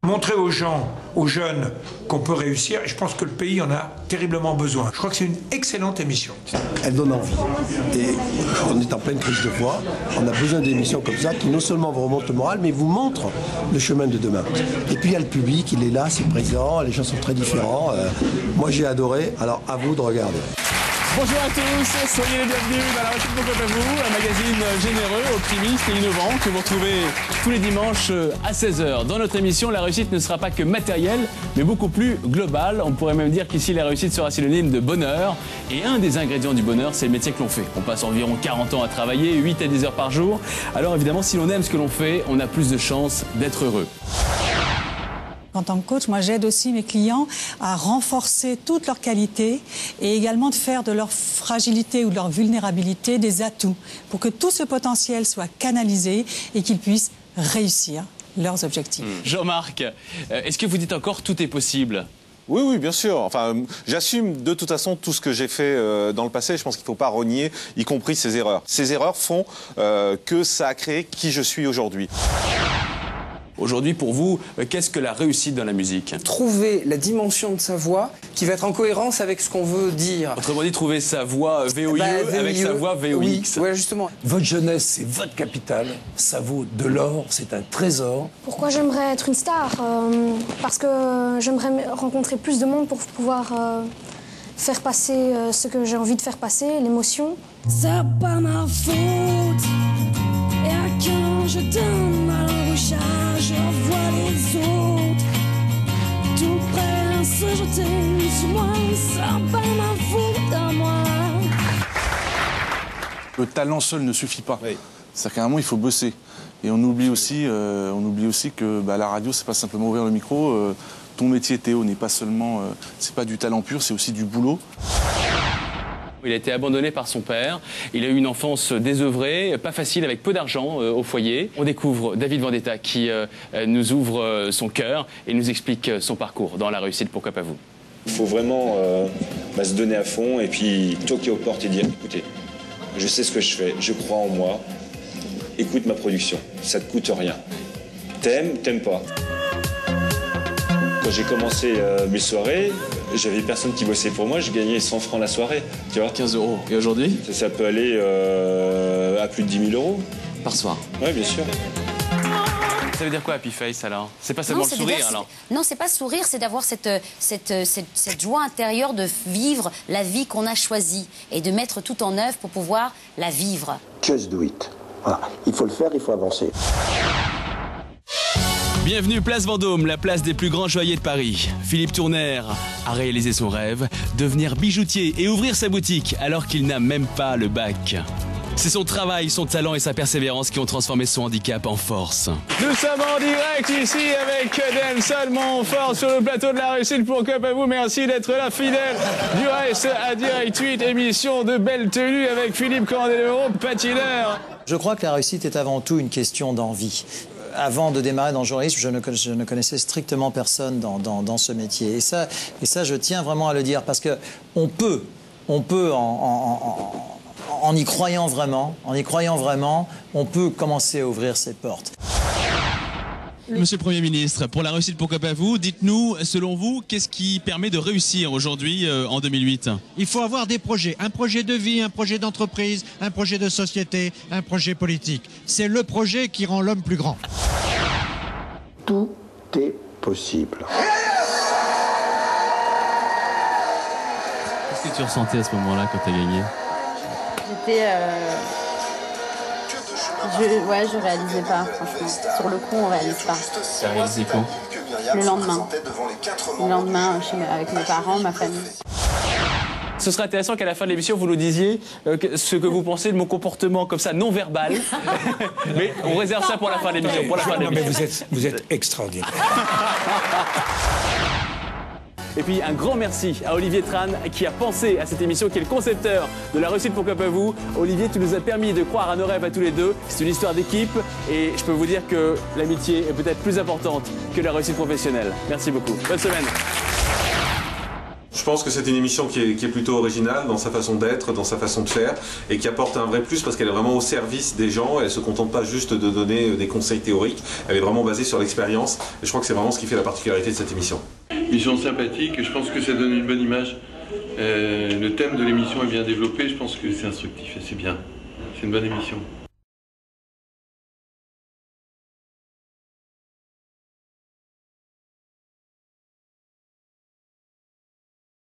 Montrer aux gens, aux jeunes, qu'on peut réussir, et je pense que le pays en a terriblement besoin. Je crois que c'est une excellente émission. Elle donne envie. Et on est en pleine crise de foi. On a besoin d'émissions comme ça qui non seulement vous remontent le moral, mais vous montrent le chemin de demain. Et puis il y a le public, il est là, c'est présent, les gens sont très différents. Moi j'ai adoré, alors à vous de regarder. Bonjour à tous, soyez les bienvenus dans La Réussite Pourquoi Pas Vous, un magazine généreux, optimiste et innovant que vous retrouvez tous les dimanches à 16h. Dans notre émission, la réussite ne sera pas que matérielle, mais beaucoup plus globale. On pourrait même dire qu'ici, la réussite sera synonyme de bonheur. Et un des ingrédients du bonheur, c'est le métier que l'on fait. On passe environ 40 ans à travailler, 8 à 10 heures par jour. Alors évidemment, si l'on aime ce que l'on fait, on a plus de chances d'être heureux. En tant que coach, moi j'aide aussi mes clients à renforcer toutes leurs qualités et également de faire de leur fragilité ou de leur vulnérabilité des atouts pour que tout ce potentiel soit canalisé et qu'ils puissent réussir leurs objectifs. Jean-Marc, est-ce que vous dites encore tout est possible ? Oui, oui, bien sûr. Enfin, j'assume de toute façon tout ce que j'ai fait dans le passé. Je pense qu'il ne faut pas renier, y compris ces erreurs. Ces erreurs font que ça a créé qui je suis aujourd'hui. Aujourd'hui, pour vous, qu'est-ce que la réussite dans la musique ? Trouver la dimension de sa voix qui va être en cohérence avec ce qu'on veut dire. Autrement dit, trouver sa voix VOIE avec sa voix VOX. Oui, justement. Votre jeunesse, c'est votre capital. Ça vaut de l'or, c'est un trésor. Pourquoi j'aimerais être une star Parce que j'aimerais rencontrer plus de monde pour pouvoir faire passer ce que j'ai envie de faire passer, l'émotion. C'est pas ma faute. Et à quand je donne à l'embouchage, je vois les autres tout prêts à se jeter sur moi. C'est pas ma faute à moi. Le talent seul ne suffit pas. Oui. C'est-à-dire qu'à un moment, il faut bosser. Et on oublie aussi que la radio, c'est pas simplement ouvrir le micro. Ton métier, Théo, n'est pas seulement... c'est pas du talent pur, c'est aussi du boulot. Il a été abandonné par son père. Il a eu une enfance désœuvrée, pas facile, avec peu d'argent au foyer. On découvre David Vendetta qui nous ouvre son cœur et nous explique son parcours dans La Réussite Pourquoi Pas Vous. Il faut vraiment se donner à fond et puis toquer aux portes et dire écoutez, je sais ce que je fais, je crois en moi, écoute ma production, ça te coûte rien. T'aimes pas. Quand j'ai commencé mes soirées, j'avais personne qui bossait pour moi, je gagnais 100 francs la soirée, tu vois. 15 €. Et aujourd'hui ? Ça peut aller à plus de 10 000 € Par soir. Oui, bien sûr. Ça veut dire quoi, Happy Face, alors ? C'est pas seulement le sourire, alors ? Non, c'est pas sourire, c'est d'avoir cette joie intérieure de vivre la vie qu'on a choisie et de mettre tout en œuvre pour pouvoir la vivre. Just do it. Voilà. Il faut le faire, il faut avancer. Bienvenue Place Vendôme, la place des plus grands joailliers de Paris. Philippe Tournaire a réalisé son rêve, devenir bijoutier et ouvrir sa boutique alors qu'il n'a même pas le bac. C'est son travail, son talent et sa persévérance qui ont transformé son handicap en force. Nous sommes en direct ici avec Denzel Montfort sur le plateau de La Réussite Pourquoi Pas Vous. Merci d'être là, fidèle du reste à Direct 8, émission de belle tenue avec Philippe Candeloro, patineur. Je crois que la réussite est avant tout une question d'envie. Avant de démarrer dans le journalisme, je ne connaissais strictement personne dans ce métier. Et ça, je tiens vraiment à le dire, parce qu'on peut en y croyant vraiment, on peut commencer à ouvrir ses portes. Monsieur le Premier ministre, pour La Réussite Pourquoi Pas Vous, dites-nous, selon vous, qu'est-ce qui permet de réussir aujourd'hui, en 2008 ? Il faut avoir des projets. Un projet de vie, un projet d'entreprise, un projet de société, un projet politique. C'est le projet qui rend l'homme plus grand. Tout est possible. Qu'est-ce que tu ressentais à ce moment-là quand tu as gagné ? Je réalisais pas, franchement. Sur le coup, on réalise pas. Tu as réalisé quand ? Le lendemain. Le lendemain, avec mes parents, ma famille. Ce serait intéressant qu'à la fin de l'émission, vous nous disiez ce que vous pensez de mon comportement comme ça, non verbal. Mais on réserve ça pour la fin de l'émission. Non, mais vous êtes extraordinaire. Et puis un grand merci à Olivier Tran qui a pensé à cette émission, qui est le concepteur de La Réussite Pourquoi Pas Vous. Olivier, tu nous as permis de croire à nos rêves à tous les deux. C'est une histoire d'équipe et je peux vous dire que l'amitié est peut-être plus importante que la réussite professionnelle. Merci beaucoup. Bonne semaine. Je pense que c'est une émission qui est plutôt originale dans sa façon d'être, dans sa façon de faire, et qui apporte un vrai plus parce qu'elle est vraiment au service des gens. Elle ne se contente pas juste de donner des conseils théoriques, elle est vraiment basée sur l'expérience. Et je crois que c'est vraiment ce qui fait la particularité de cette émission. Mission sympathique, et je pense que ça donne une bonne image. Le thème de l'émission est bien développé, je pense que c'est instructif et c'est bien. C'est une bonne émission.